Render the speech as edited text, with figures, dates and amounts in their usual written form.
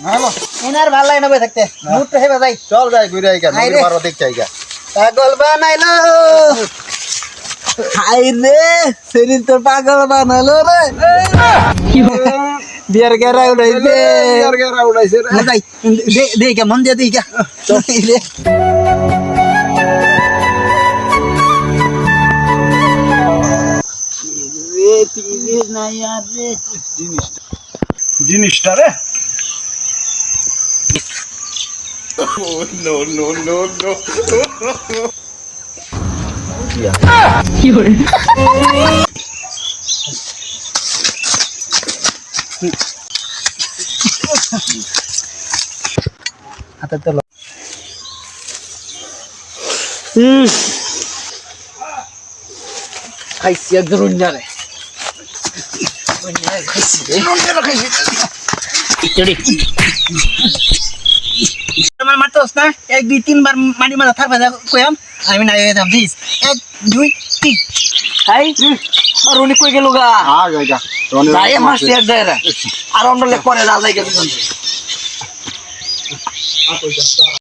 hello এনার ভাল লাগে না বই থাকতে মুড তো হেবা যাই চল যাই ঘুরে আইগা নদী পার দেখতে আইগা পাগল বানাইলো হাই রে শরীর তো পাগল বানালো রে বিয়ার গেরা উড়াইছে আর গেরা উড়াইছে রে যাই দেইকা মন দিয়ে দেইকা রে রে তিরে নাই আর রে জিনিসটা রে হাতে তো খাইছি একদম রুন্নারে আমার মারতেছ না 1 2 3 বার মাটি মারা থাকবে কইম আমি না এদাম দিস 1 2 3 হাই আর উনি কই গেল গা আ গাইগা যাই মারছে এক জায়গা আর আমরা লে পরে যা যাই গেছে